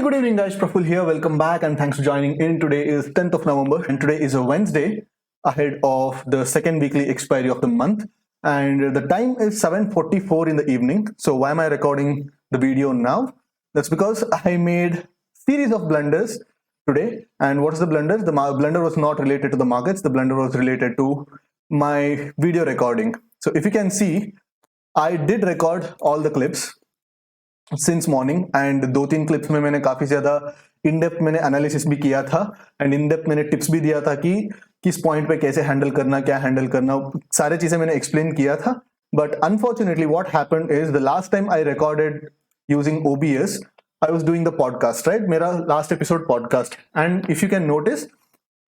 Hey, good evening, guys. Praful here. Welcome back, and thanks for joining in. Today is 10th of November, and today is a Wednesday ahead of the second weekly expiry of the month. And the time is 7:44 in the evening. So why am I recording the video now? That's because I made series of blunders today. And what's the blunders? The blunder was not related to the markets. The blunder was related to my video recording. So if you can see, I did record all the clips since morning and 2-3 clips में मैंने काफी ज्यादा in depth मैंने analysis भी किया था and in depth मैंने tips भी दिया था कि किस पॉइंट पे कैसे हैंडल करना, क्या हैंडल करना, सारे चीजें मैंने एक्सप्लेन किया था. But unfortunately what happened is the last time I recorded using OBS I was doing the podcast, right. मेरा last episode podcast and if you can notice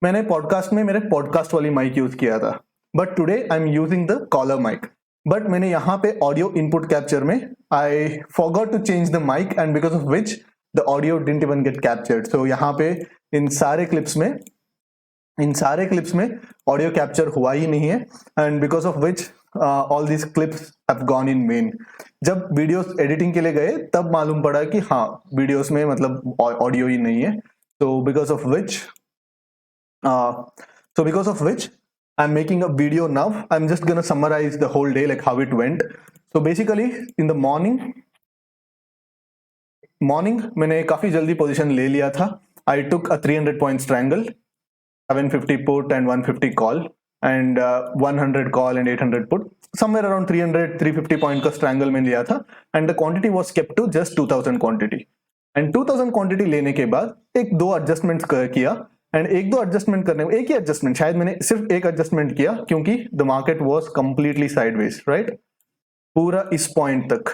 मैंने पॉडकास्ट में मेरे पॉडकास्ट वाली माइक यूज किया था. But today I am using the collar mic. बट मैंने यहाँ पे ऑडियो इनपुट कैप्चर में I forgot to change the mic and because of which the audio didn't even get captured. So यहाँ पे इन सारे क्लिप्स में ऑडियो कैप्चर हुआ ही नहीं है and because of which all this clips have gone in when. जब videos editing के लिए गए तब मालूम पड़ा कि हाँ वीडियोस में मतलब ऑडियो ही नहीं है. So because of which I'm making a video now. I'm just gonna summarize the whole day, like how it went. So basically, in the morning मैंने काफी जल्दी पोजीशन ले लिया था. I took a 300 points triangle, 750 put and 150 call, and 100 call and 800 put. Somewhere around 350 point का triangle में लिया था. And the quantity was kept to just 2000 quantity. And 2000 quantity लेने के बाद एक दो adjustments किया. एंड एक दो एडजस्टमेंट करने में एक ही एडजस्टमेंट, शायद मैंने सिर्फ एक एडजस्टमेंट किया क्योंकि the market was completely sideways, right. पूरा इस पॉइंट तक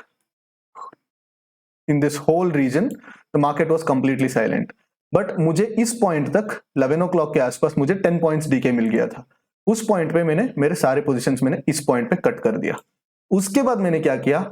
in this whole region the market was completely silent. But मुझे इस पॉइंट तक 11 o'clock के आसपास मुझे 10 पॉइंट्स डीके मिल गया था. उस पॉइंट पे मैंने मेरे सारे पोजीशंस मैंने इस पॉइंट पे कट कर दिया. उसके बाद मैंने क्या किया,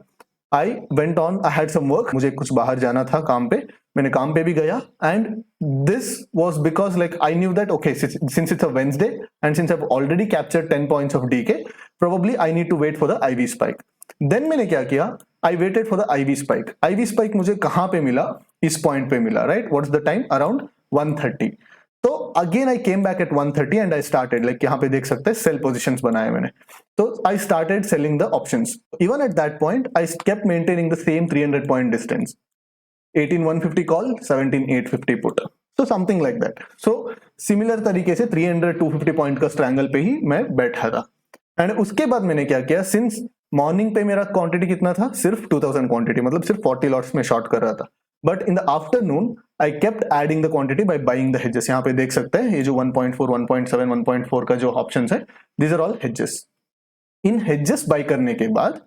I went on, I had some work, मुझे कुछ बाहर जाना था काम पे, मैंने काम पे भी गया. And this was because like I knew that okay since it's a Wednesday and since I have already captured 10 points of decay, probably I need to wait for the IV spike. Then मैंने क्या किया, I waited for the IV spike. IV spike मुझे कहां पे मिला, इस point पे मिला, right. What's the time, around 1:30. तो again I came back at 1:30 and I started, like यहाँ पे देख सकते हैं सेल पोजीशंस बनाए मैंने. तो I started selling the options. Even at that point I kept maintaining the same 300 point distance. 18,150 call, 17,850 put, so something like that. So similar तरीके से 300-250 पॉइंट का स्ट्रैंगल पे ही मैं बैठा था. एंड उसके बाद मैंने क्या किया, सिंस मॉर्निंग पे मेरा क्वांटिटी कितना था, सिर्फ 2000 क्वांटिटी, मतलब सिर्फ 40 लॉट्स में शॉर्ट कर रहा था. But in the afternoon I kept adding the quantity by buying the hedges. यहाँ पे देख सकते हैं ये जो 1.4, 1.7, 1.4 का जो ऑप्शंस है, दीज आर ऑल हेजेस. इन हेजेस बाय करने के बाद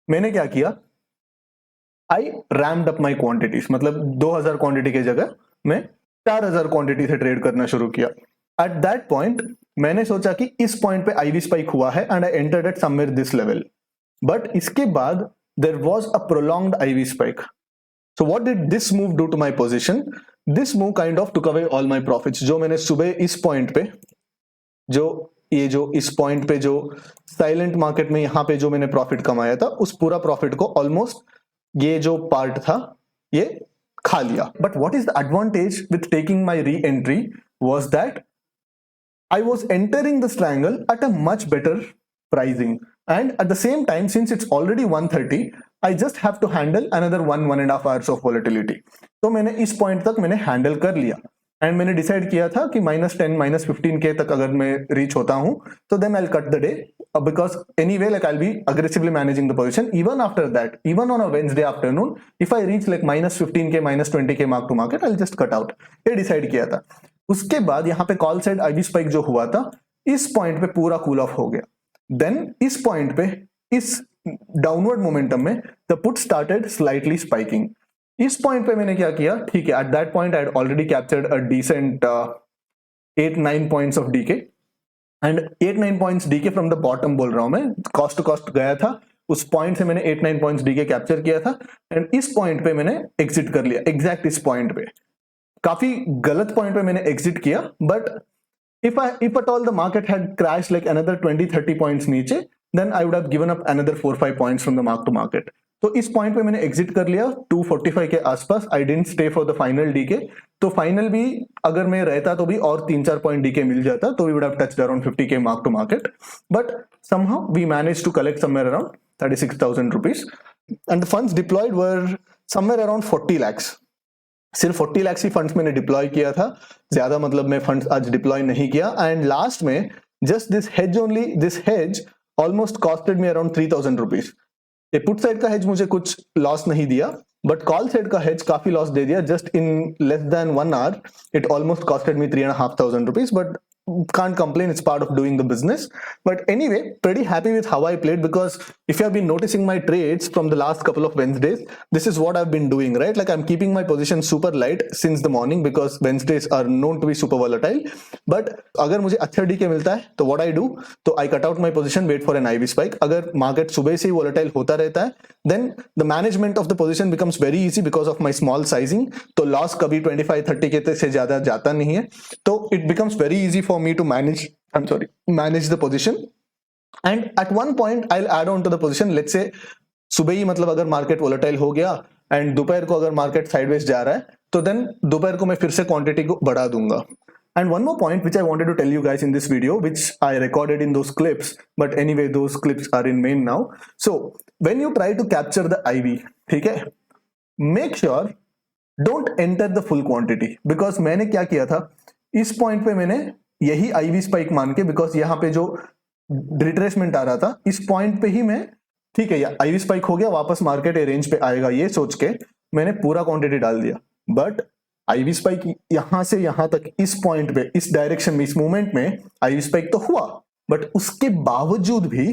मैंने क्या किया, I rammed up my quantities, मतलब 2000 क्वांटिटी की जगह मैं 4000 क्वांटिटी से ट्रेड करना शुरू किया. एट दैट पॉइंट मैंने सोचा कि इस पॉइंट पे आईवी स्पाइक हुआ है and I entered at somewhere this level. But इसके बाद there was a prolonged IV spike. So what did this move do to my position, this move kind of took away all my profits. जो मैंने सुबह इस point पे जो इस point पे जो साइलेंट मार्केट में यहाँ पे जो मैंने प्रॉफिट कमाया था, उस पूरा प्रॉफिट को ऑलमोस्ट ये जो पार्ट था ये खा लिया. But what is the advantage with taking my re entry was that I was entering the triangle at a much better pricing and at the same time since it's already 1:30 I just have to handle another 1.5 hours of volatility. तो मैंने इस point तक मैंने handle कर लिया and मैंने decide किया था कि -10, -15K तक अगर मैं रीच होता हूं तो then I will cut the day, because anyway like I'll be aggressively managing the position. Even after that, even on a Wednesday afternoon, if I reach like -15K, -20K mark to market, I'll just cut out. ये decide किया था. उसके बाद यहाँ पे call side ivy spike जो हुआ था, इस पॉइंट पे पूरा कूल ऑफ हो गया. देन इस पॉइंट पे इस डाउनवर्ड मोमेंटम में the put started slightly spiking. इस पॉइंट पे मैंने क्या किया, ठीक है, at that point I had already captured a decent 8-9 points of decay and 8-9 points decay from the bottom बोल रहा हूं मैं, कॉस्ट टू कॉस्ट गया था. उस पॉइंट से मैंने 8-9 पॉइंट्स डीके कैप्चर किया था एंड इस पॉइंट पे मैंने एग्जिट कर लिया. एग्जैक्ट इस पॉइंट पे, काफी गलत पॉइंट पे मैंने एग्जिट किया. But if at all the market had crashed like another 20-30 points नीचे, then I would have given up another 4-5 points from the mark to market. तो इस पॉइंट पे मैंने एग्जिट कर लिया 245 के आसपास. I didn't stay for the final decay. तो फाइनल भी अगर मैं रहता तो भी और 3-4 पॉइंट डीके मिल जाता, तो we would have touched around 50k mark to market. But somehow we manage to collect somewhere around 36,000 rupees and the funds deployed were somewhere around 40 lakhs. सिर्फ 40 lakhs ही फंड्स मैंने डिप्लॉय किया था, ज्यादा मतलब मैं फंड्स आज डिप्लॉय नहीं किया. एंड लास्ट में just this hedge only, this hedge almost costed me around 3,000 rupees. ये पुट साइड का हेज मुझे कुछ लॉस नहीं दिया, बट कॉल साइड का हेज काफी लॉस दे दिया. Just in less than 1 hour it almost costed me 3,500 rupees. But can't complain, it's part of doing the business. But anyway, pretty happy with how I played, because if you have been noticing my trades from the last couple of Wednesdays, this is what I've been doing, right? Like I'm keeping my position super light since the morning because Wednesdays are known to be super volatile. But अगर मुझे अच्छा DK मिलता है तो what I do, तो I cut out my position, wait for an IV spike. अगर market सुबह से ही volatile होता रहता है, then the management of the position becomes very easy because of my small sizing. तो loss कभी 25-30 के से ज्यादा जाता नहीं है, तो it becomes very easy for me to manage the position. And at one point I'll add on to the position. Let's say सुबह ही मतलब अगर मार्केट वोलेटाइल हो गया एंड दोपहर को अगर मार्केट साइडवेज जा रहा है, तो देन दोपहर को मैं फिर से क्वांटिटी को बढ़ा दूंगा. And one more point which I wanted to tell you guys in this video, which I recorded in those clips, but anyway those clips are in main now. So when you try to capture the IV, ठीक है, make sure don't enter the full quantity. Because मैंने क्या किया था, इस point पे मैंने यही IV स्पाइक मान के, बिकॉज यहाँ पे जो रिट्रेसमेंट आ रहा था इस पॉइंट पे ही मैं, ठीक है, IV स्पाइक हो गया, वापस मार्केट रेंज पे आएगा ये सोच के मैंने पूरा क्वांटिटी डाल दिया. बट IV स्पाइक यहां से यहां तक इस पॉइंट पे, इस डायरेक्शन में, इस मूवमेंट में IV स्पाइक तो हुआ, बट उसके बावजूद भी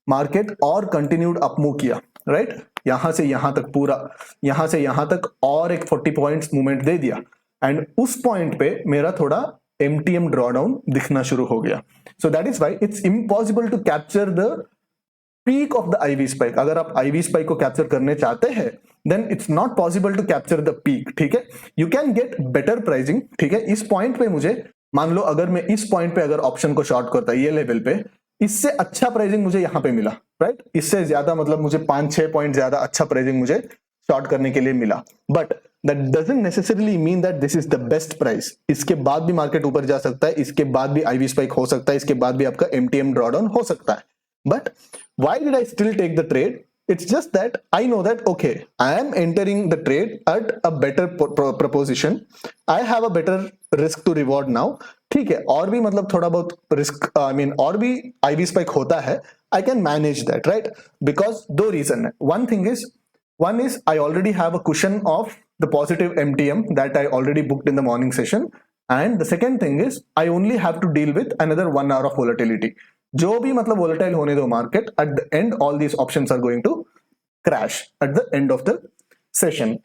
मार्केट और कंटिन्यूड अप मूव किया, राइट? यहां से यहां तक पूरा, यहां से यहां तक और एक 40 पॉइंट्स मूवमेंट दे दिया. एंड उस पॉइंट पे मेरा थोड़ा MTM ड्रॉडाउन दिखना शुरू हो गया. So that is why it's impossible to capture the peak of the IV spike. अगर आप IV स्पाइक को कैप्चर करने चाहते हैं, then it's not possible to capture the peak, ठीक है? You can get better pricing, ठीक है? इस पॉइंट पे मुझे, मान लो अगर मैं इस पॉइंट पे अगर ऑप्शन को शॉर्ट करता, ये लेवल पे, इससे अच्छा प्राइसिंग मुझे यहां पे मिला, राइट? इससे ज्यादा मतलब मुझे 5-6 पॉइंट ज्यादा अच्छा प्राइसिंग मुझे शॉर्ट करने के लिए मिला. But that doesn't necessarily mean that this is the best price. इसके बाद भी मार्केट ऊपर जा सकता है, इसके बाद भी IV स्पाइक हो सकता है, इसके बाद भी आपका MTM ड्रॉडाउन हो सकता है. But why did I still take the trade? It's just that I know that okay, I am entering the trade at a better proposition. I have a better risk to reward now. ठीक है, और भी मतलब थोड़ा बहुत risk, और भी IV spike होता है, I can manage that, right? Because दो रीजन है. One is I already have a cushion of the positive MTM that I already booked in the morning session, and the second thing is I only have to deal with another 1 hour of volatility. जो भी मतलब volatile होने दो market, at the end all these options are going to crash at the end of the session.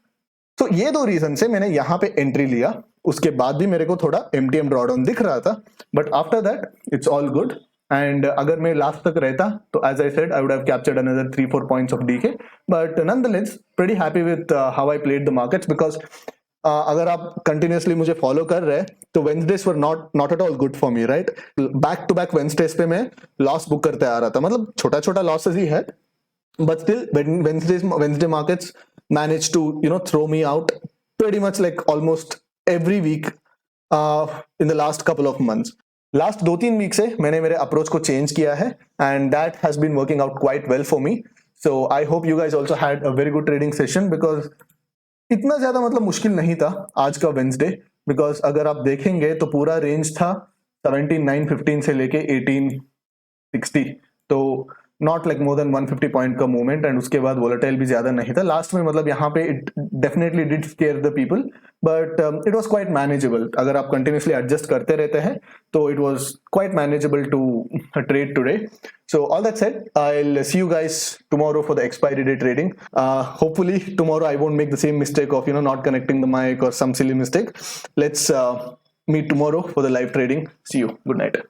तो ये दो reason से मैंने यहाँ पे एंट्री लिया. उसके बाद भी मेरे को थोड़ा MTM ड्रॉडाउन दिख रहा था, but after that it's all good. And अगर मैं लास्ट तक रहता तो as I said I would have captured another 3-4 points of DK. But nonetheless pretty happy with how I played the markets, because अगर आप कंटिन्यूसली मुझे follow कर रहे हैं तो Wednesdays were not at all good for me, right? Back to back Wednesdays पे मैं loss book करते आ रहा था, मतलब छोटा छोटा लॉसेस ही है, but still Wednesday markets manage to throw me out pretty much like almost every week in the last couple of months. Last 2-3 week से मैंने मेरे अप्रोच को चेंज किया है, and that has been working out quite well for me. So I hope you guys also had a very good trading session, because इतना ज्यादा मतलब मुश्किल नहीं था आज का वेंसडे. बिकॉज अगर आप देखेंगे तो पूरा रेंज था 17,915 से लेके 1860, तो not like more than 150 point का मूवमेंट. एंड उसके बाद वोलेटाइल भी ज्यादा नहीं था लास्ट में, मतलब यहाँ पे it definitely did scare the people, but it was quite manageable. अगर आप कंटिन्यूसली एडजस्ट करते रहते हैं तो it was quite manageable to trade today. So all that said, I'll see you guys tomorrow for the expiry day trading. Hopefully tomorrow I won't make the same mistake of not connecting the mic or some silly mistake. Let's meet tomorrow for the live trading. See you. Good night.